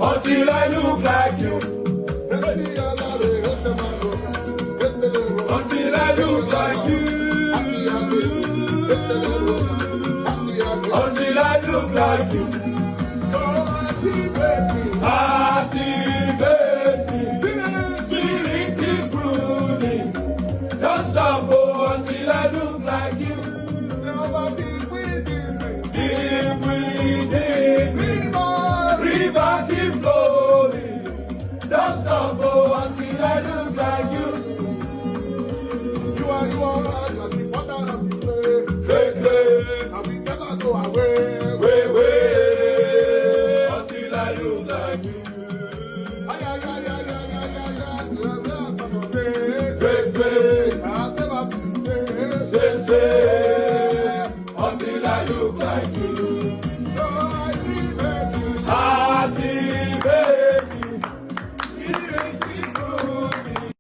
until I look like you. Until I look like you. Until I look like you. Activating, spirit keep brooding. Don't stop until I look like you. Deep within me, river keep flowing. Don't stop until I look like you. You are the father of the way. And we never go away. Way, until I look like you. Ay, ay, ay, ay.